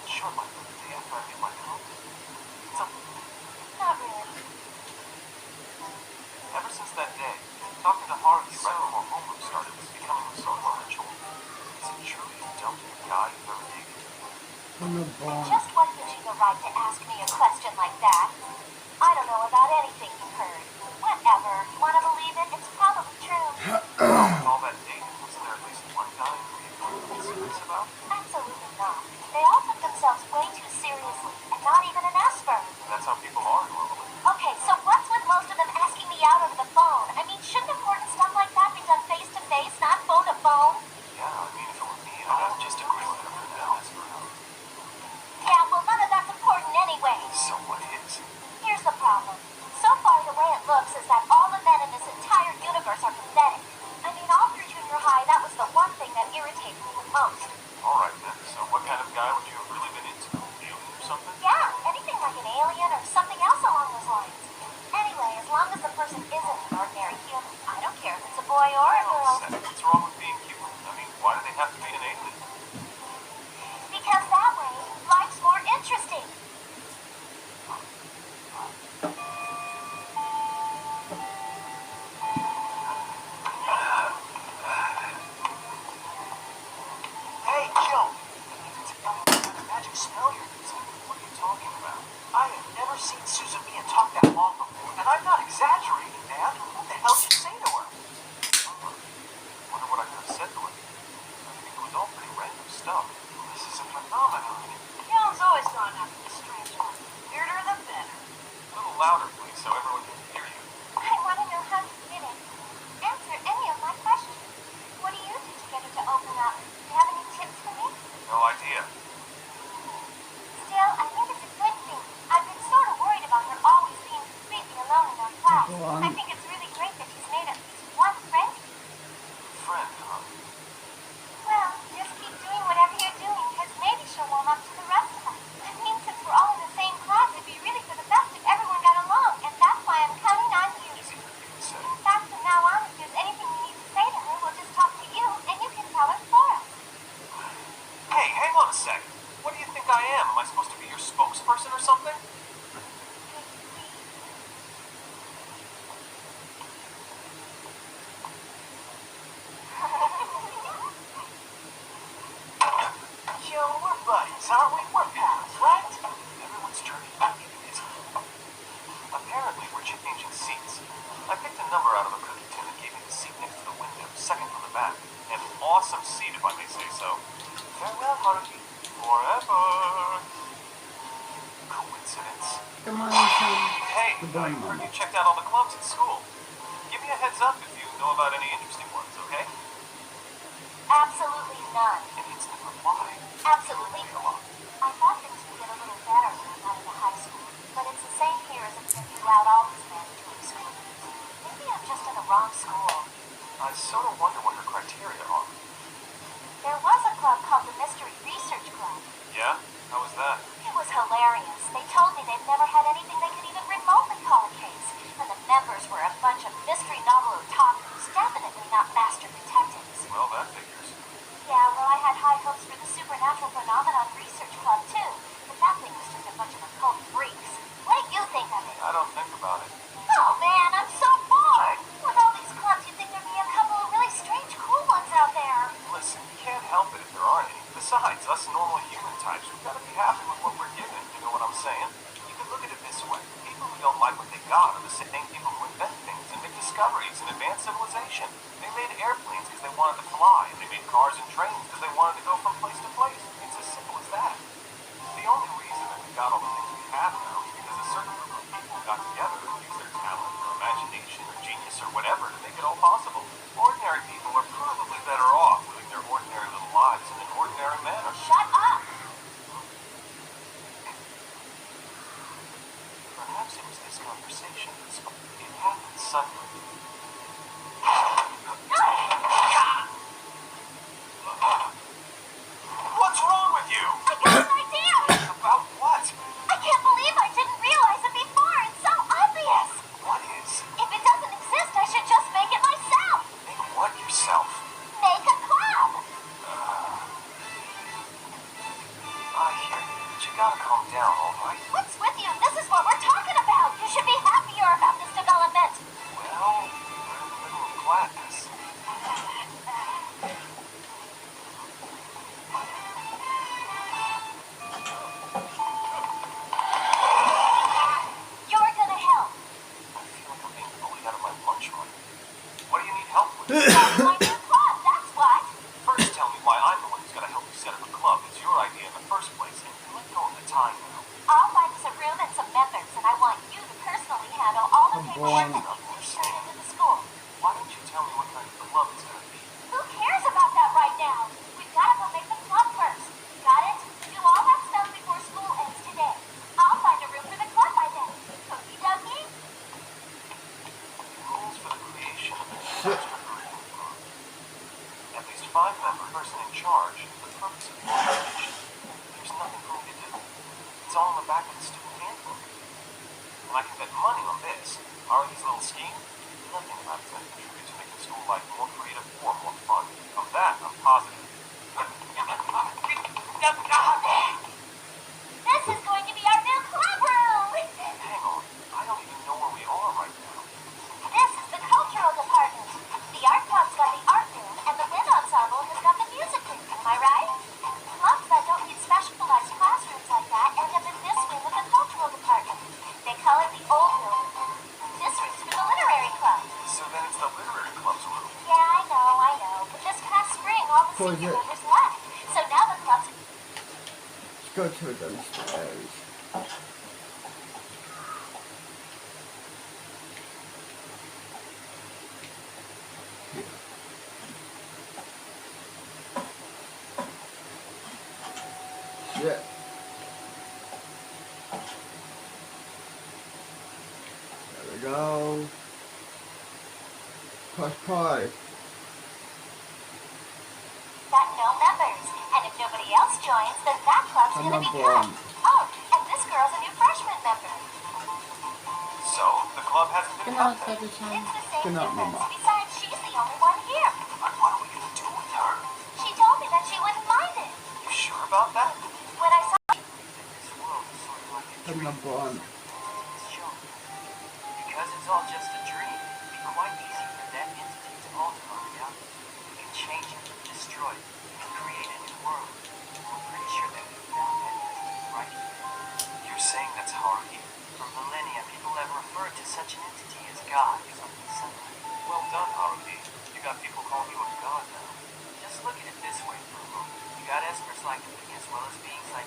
Sure, my birthday after I made my count. Something. Not really. Ever since that day, talking to Harvey right before homeroom started was becoming a sort of a ritual. Is it true you dumped the guy you've ever dated? Just what gives you the right to ask me a question like that? I don't know about anything you've heard. Whatever. You want to believe it? It's probably true. With all that dating, wasn't there at least one guy who you were really serious about? Absolutely not. They all took themselves way too seriously, and not even an aspirin. That's how people are normally. Okay, so what's with most of them asking me out over the phone? I mean, shouldn't important stuff like that be done face to face, not phone to phone? Yeah, I mean, if it were me, I'd just agree with her for now. Yeah, well, none of that's important anyway. So what is? Here's the problem. So far, the way it looks is that all the men in this entire universe are pathetic. I mean, all through junior high, that was the one thing that irritated me the most. All right, then. So what kind of guy would you have really been into? Alien or something? Yeah, anything like an alien or something else along those lines. Anyway, as long as the person isn't an ordinary human, I don't care if it's a boy or a girl. What's wrong with being human? I mean, why do they have to be an alien? Because that way, life's more interesting. Hey, Joe! Magic spell you're using. What are you talking about? I have never seen Susan Mia talk that long before, and I'm not exaggerating, man. What the hell did you say to her? Wonder what I could have said to her. I think it was all pretty random stuff. This is a phenomenon. Joe's always gone after the strange one. Weirder the better. A little louder, please, so everyone can hear you. I want to know how you did it. Answer any of my questions. What do you do to get her to open up? Do you have any tips for me? No idea. Still, I think it's a good thing. I've been sort of worried about her always being completely alone in our class. I think it's really great that she's made at least one friend. Friend, huh? Well, just keep doing whatever you're doing, because maybe she'll warm up to the rest of us. I mean, since we're all in the same class, it'd be really for the best if everyone got along, and that's why I'm counting on you. Easy for you to say. In fact, from now on, if there's anything we need to say to her, we'll just talk to you, and you can tell her for us. Hey, hang on a sec. What do you think I am? Am I supposed to be your spokesperson or something? Yo, we're buddies, aren't we? We're pals, right? Everyone's turning back into his. Apparently, we're changing seats. I picked a number out of a cookie tin and gave me the seat next to the window, second from the back. An awesome seat, if I may say so. Farewell, Haruki. Forever. Coincidence? Come on, Hey, I heard you checked out all the clubs at school. Give me a heads up if you know about any interesting ones, okay? Absolutely none. An instant reply. Absolutely. Come on. I thought things would get a little better when I got into high school, but it's the same here as it's been throughout all these mandatory schools. Maybe I'm just in the wrong school. I sort of wonder what her criteria are. There was a club called the Mystery Research Club. Yeah? How was that? It was hilarious. They told me they'd never had anything they could even remotely call a case. And the members were a bunch of mystery novel otakus, definitely not master detectives. Well, that figures. Yeah, well, I had high hopes for the Supernatural Phenomenon Research Club, too. But that thing was just a bunch of occult freaks. What do you think of it? I don't think about it. Oh, man, I'm so bored. With all these clubs, you'd think there'd be a couple of really strange, cool ones out there. Listen, you can't help it if there aren't any. Besides, us normal human types, we've got to be happy with what we're given, you know what I'm saying? You can look at it this way. People who don't like what they got are the same people who invent things and make discoveries and advance civilization. They made airplanes because they wanted to fly, and they made cars and trains because they wanted to go from place to place. It's as simple as that. The only reason that we got all the things we have now is because a certain group of people got together and used their talent or imagination or genius or whatever to make it all possible. Ordinary people are probably better off living their ordinary little lives in an ordinary manner. Shut up! Perhaps it was this conversation that spoke. It happened suddenly. What's wrong with you? I got an idea! About what? I can't believe I didn't realize it before. It's so obvious. What is? If it doesn't exist, I should just make it myself. Make what yourself? Make a club. I hear you. gotta calm down, alright? What's with you? This is what we're talking about. You should be happier about this development. Well, we're in the middle of class. You're gonna help. I feel like I'm being bullied out of my lunch money. What do you need help with? That's my new club, that's what. First tell me why I'm the one who's gotta help you set up a club. It's your idea in the first place, and you let go of the time now. I'll find us a room and some members, and I want you to personally handle all the paperwork that needs to be turned into the school. Why don't you tell me what kind of club it's gonna be? Who cares about that right now? We've got to go make the club first. Got it? Do all that stuff before school ends today. I'll find a room for the club by then. Okie dokie? Rules for the creation of an extracurricular club. At least 5-member person in charge for the purpose of the organization. There's nothing for me to do. It's all in the back of the student handbook. And I can bet money on this. Harley's little scheme? Nothing about it's going to contribute to making school life more creative or more fun. Of that, I'm positive. This is going to be our new club room! Hang on. I don't even know where we are right now. This is the cultural department. The art club's got the art room, and the wind ensemble has got the music room. Am I right? Clubs that don't need specialized classrooms like that end up in this wing of the cultural department. They call it the old building. This room's for the literary club. So then it's the literary club's room. Yeah, I know. But this past spring, all the Pause senior it. members left. So now the club's... Let's go to the downstairs. Shit. There we go. Press play. got no members. And if nobody else joins, then that club's I'm gonna be not cut. born. Oh, and this girl's a new freshman member. So, the club hasn't been Good night, cut then? baby It's Shine. the same Good night, difference. Mama. Besides, she's the only one here. What are we gonna do with her? She told me that she wouldn't mind it. You sure about that? When I saw This world is sort of like a I'm dream. not born. It's shown. Because it's all just a dream, it'd be quite easy for that entity to alter our reality. We can change it, destroy it, and create a new world. I'm pretty sure that we found that entity right here. You're saying that's Haruhi? For millennia, people have referred to such an entity as God or something similar. Well done, Haruhi. You got people calling you a god now. Just look at it this way for a moment. You got experts like me, as well as beings like